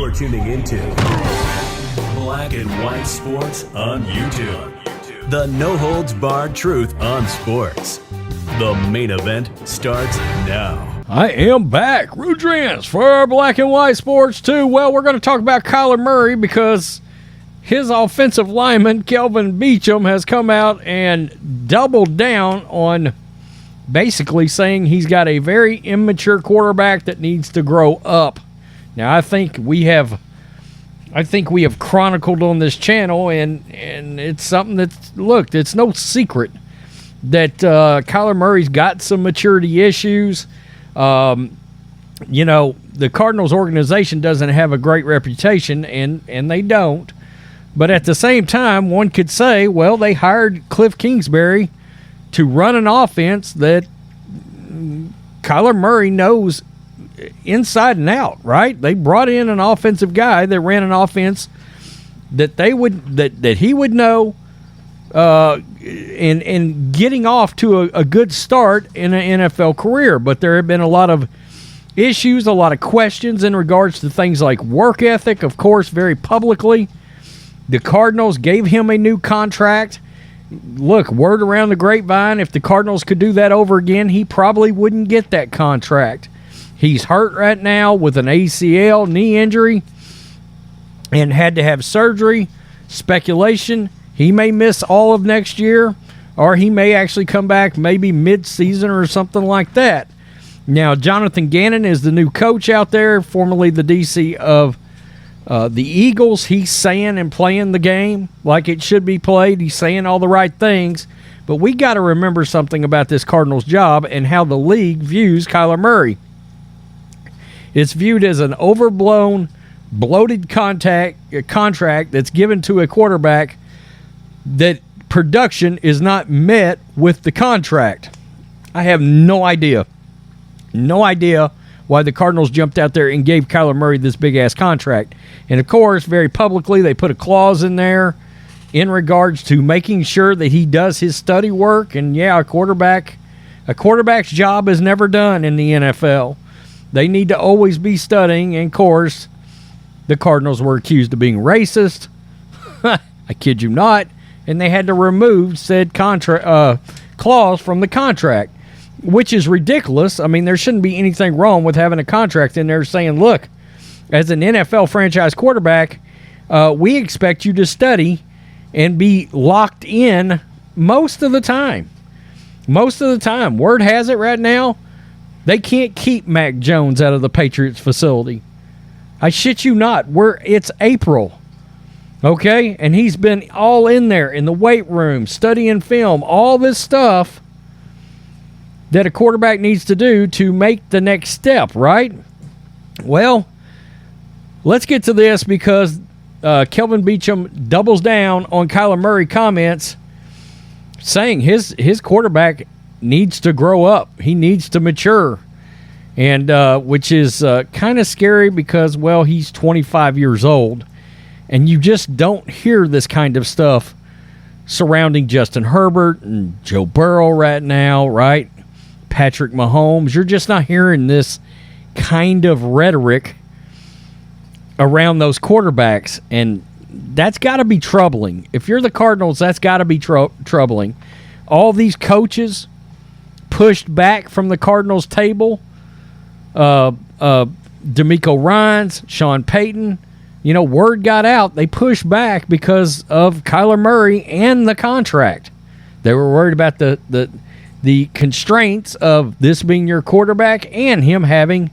You're tuning into Black and White Sports on YouTube. The no-holds-barred truth on sports. The main event starts now. I am back, Rudrance, for Black and White Sports 2. Well, we're going to talk about Kyler Murray because his offensive lineman, Kelvin Beacham, has come out and doubled down on basically saying he's got a very immature quarterback that needs to grow up. Now, I think we have chronicled on this channel, and it's something that's, look, it's no secret that Kyler Murray's got some maturity issues. The Cardinals organization doesn't have a great reputation, and they don't. But at the same time, one could say, well, they hired Cliff Kingsbury to run an offense that Kyler Murray knows inside and out, right? They brought in an offensive guy that ran an offense that he would know, and getting off to a good start in an NFL career. But there have been a lot of issues, a lot of questions in regards to things like work ethic. Of course, very publicly, the Cardinals gave him a new contract. Look, word around the grapevine, if the Cardinals could do that over again, he probably wouldn't get that contract. He's hurt right now with an ACL knee injury and had to have surgery. Speculation, he may miss all of next year, or he may actually come back maybe mid-season or something like that. Now, Jonathan Gannon is the new coach out there, formerly the DC of the Eagles. He's saying and playing the game like it should be played. He's saying all the right things. But we got to remember something about this Cardinals job and how the league views Kyler Murray. It's viewed as an overblown, bloated contract that's given to a quarterback that production is not met with the contract. I have no idea why the Cardinals jumped out there and gave Kyler Murray this big-ass contract. And, of course, very publicly, they put a clause in there in regards to making sure that he does his study work. And, yeah, a quarterback's job is never done in the NFL. They need to always be studying. And, of course, the Cardinals were accused of being racist. I kid you not. And they had to remove said clause from the contract, which is ridiculous. I mean, there shouldn't be anything wrong with having a contract in there saying, look, as an NFL franchise quarterback, we expect you to study and be locked in most of the time. Most of the time. Word has it right now, they can't keep Mac Jones out of the Patriots facility. I shit you not. It's April. Okay? And he's been all in there in the weight room, studying film, all this stuff that a quarterback needs to do to make the next step, right? Well, let's get to this because Kelvin Beacham doubles down on Kyler Murray comments saying his quarterback needs to grow up. He needs to mature, and which is kind of scary because, well, he's 25 years old, and you just don't hear this kind of stuff surrounding Justin Herbert and Joe Burrow right now, right? Patrick Mahomes. You're just not hearing this kind of rhetoric around those quarterbacks, and that's got to be troubling. If you're the Cardinals, that's got to be troubling. All these coaches pushed back from the Cardinals table. DeMeco Ryans, Sean Payton, word got out. They pushed back because of Kyler Murray and the contract. They were worried about the constraints of this being your quarterback and him having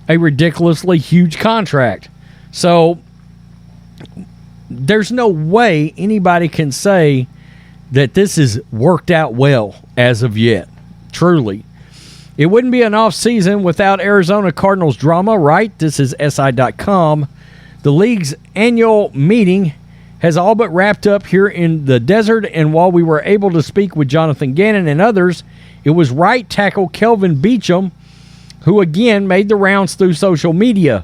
a ridiculously huge contract. So there's no way anybody can say that this has worked out well as of yet. Truly. It wouldn't be an off season without Arizona Cardinals drama, right? This is SI.com. The league's annual meeting has all but wrapped up here in the desert, and while we were able to speak with Jonathan Gannon and others, it was right tackle Kelvin Beacham who again made the rounds through social media.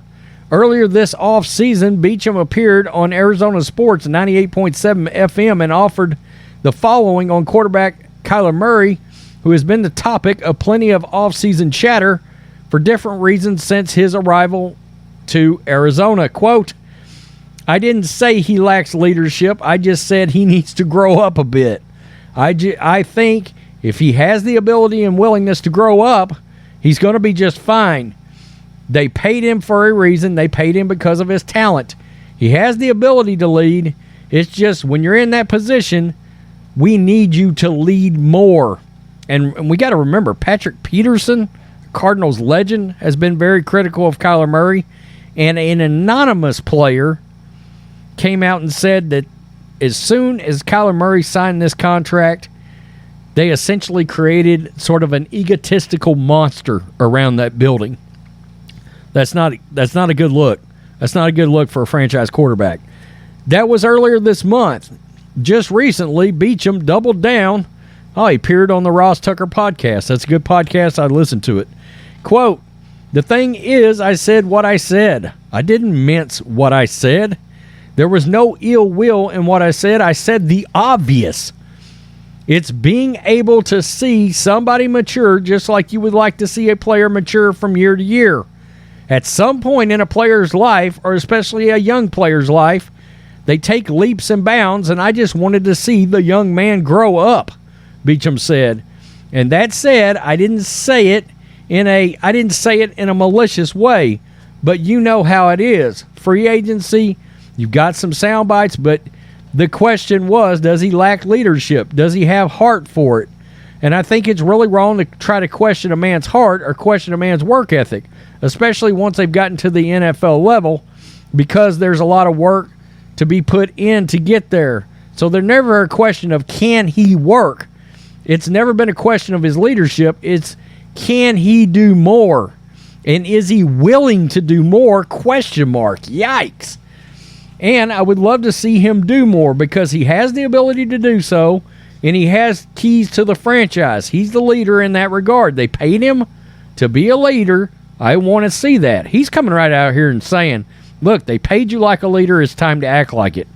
Earlier this offseason, Beacham appeared on Arizona Sports 98.7 FM and offered the following on quarterback Kyler Murray, who has been the topic of plenty of offseason chatter for different reasons since his arrival to Arizona. Quote, I didn't say he lacks leadership. I just said he needs to grow up a bit. I think if he has the ability and willingness to grow up, he's going to be just fine. They paid him for a reason. They paid him because of his talent. He has the ability to lead. It's just when you're in that position, we need you to lead more. And we got to remember, Patrick Peterson, Cardinals legend, has been very critical of Kyler Murray. And an anonymous player came out and said that as soon as Kyler Murray signed this contract, they essentially created sort of an egotistical monster around that building. That's not a good look. That's not a good look for a franchise quarterback. That was earlier this month. Just recently, Beacham doubled down. Oh, he appeared on the Ross Tucker podcast. That's a good podcast. I listened to it. Quote, the thing is, I said what I said. I didn't mince what I said. There was no ill will in what I said. I said the obvious. It's being able to see somebody mature just like you would like to see a player mature from year to year. At some point in a player's life, or especially a young player's life, they take leaps and bounds, and I just wanted to see the young man grow up, Beacham said. And that said, I didn't say it in a malicious way, but you know how it is. Free agency, you've got some sound bites, but the question was, does he lack leadership? Does he have heart for it? And I think it's really wrong to try to question a man's heart or question a man's work ethic, especially once they've gotten to the NFL level, because there's a lot of work to be put in to get there. So they're never a question of can he work. It's never been a question of his leadership. It's can he do more? And is he willing to do more? Question mark. Yikes. And I would love to see him do more because he has the ability to do so, and he has keys to the franchise. He's the leader in that regard. They paid him to be a leader. I want to see that. He's coming right out here and saying, look, they paid you like a leader. It's time to act like it.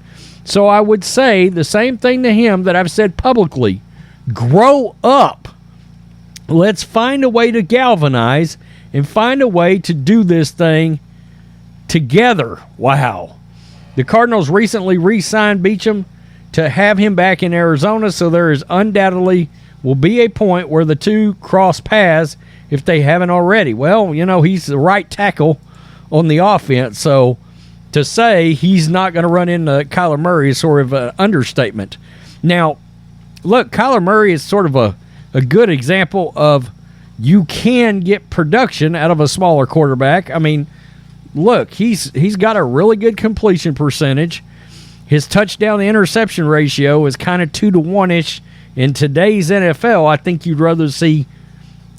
So I would say the same thing to him that I've said publicly. Grow up. Let's find a way to galvanize and find a way to do this thing together. Wow. The Cardinals recently re-signed Beacham to have him back in Arizona, so there is undoubtedly will be a point where the two cross paths if they haven't already. Well, you know, he's the right tackle on the offense, so to say he's not going to run into Kyler Murray is sort of an understatement. Now, look, Kyler Murray is sort of a good example of you can get production out of a smaller quarterback. I mean, look, he's got a really good completion percentage. His touchdown to interception ratio is kind of 2-to-1-ish. In today's NFL, I think you'd rather see,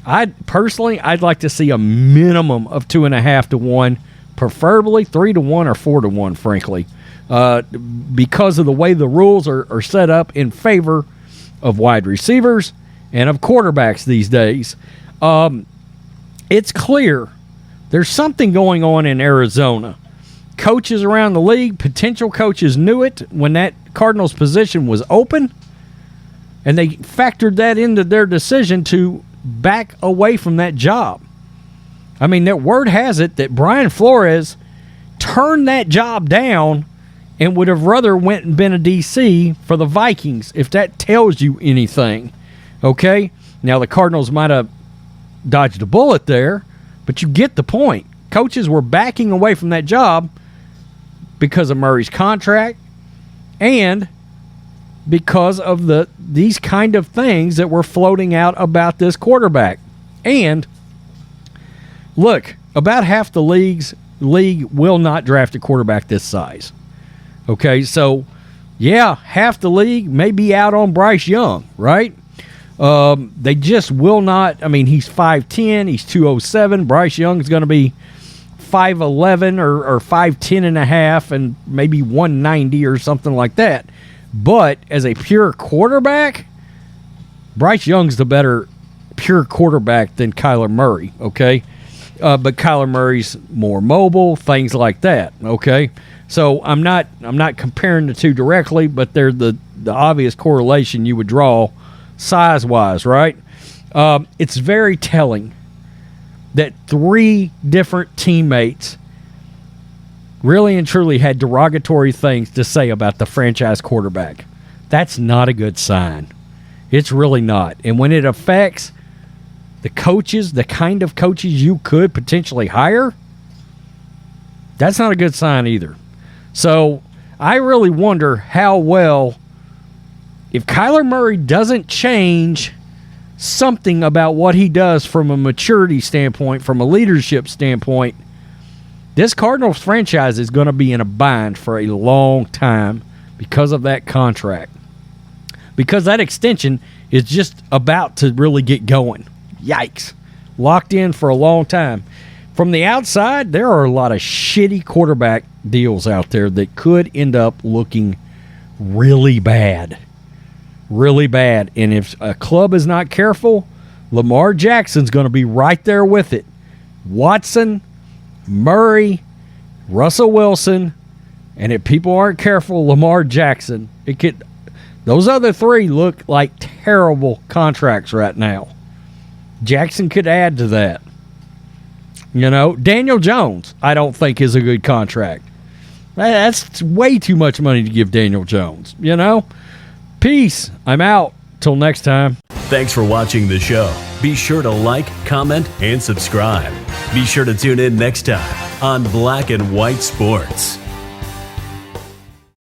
I'd like to see a minimum of 2.5-to-1, preferably 3-to-1 or 4-to-1, frankly, because of the way the rules are set up in favor of wide receivers and of quarterbacks these days. It's clear there's something going on in Arizona. Coaches around the league, potential coaches knew it when that Cardinals position was open, and they factored that into their decision to back away from that job. I mean, that word has it that Brian Flores turned that job down and would have rather went and been a DC for the Vikings, if that tells you anything. Okay? Now, the Cardinals might have dodged a bullet there, but you get the point. Coaches were backing away from that job because of Murray's contract and because of these kind of things that were floating out about this quarterback. And look, about half the league will not draft a quarterback this size. Okay, so yeah, half the league may be out on Bryce Young, right? They just will not. I mean, he's 5'10", he's 207. Bryce Young's going to be 5'11" or 5'10 and a half, and maybe 190 or something like that. But as a pure quarterback, Bryce Young's the better pure quarterback than Kyler Murray, okay? But Kyler Murray's more mobile, things like that, okay? So I'm not comparing the two directly, but they're the obvious correlation you would draw size-wise, right? It's very telling that 3 different teammates really and truly had derogatory things to say about the franchise quarterback. That's not a good sign. It's really not. And when it affects the coaches, the kind of coaches you could potentially hire, that's not a good sign either. So I really wonder how well, if Kyler Murray doesn't change something about what he does from a maturity standpoint, from a leadership standpoint, this Cardinals franchise is going to be in a bind for a long time because of that contract. Because that extension is just about to really get going. Yikes. Locked in for a long time. From the outside, there are a lot of shitty quarterback deals out there that could end up looking really bad. Really bad. And if a club is not careful, Lamar Jackson's going to be right there with it. Watson, Murray, Russell Wilson, and if people aren't careful, Lamar Jackson. Those other three look like terrible contracts right now. Jackson could add to that. Daniel Jones, I don't think is a good contract. That's way too much money to give Daniel Jones, Peace. I'm out. Till next time. Thanks for watching the show. Be sure to like, comment, and subscribe. Be sure to tune in next time on Black and White Sports.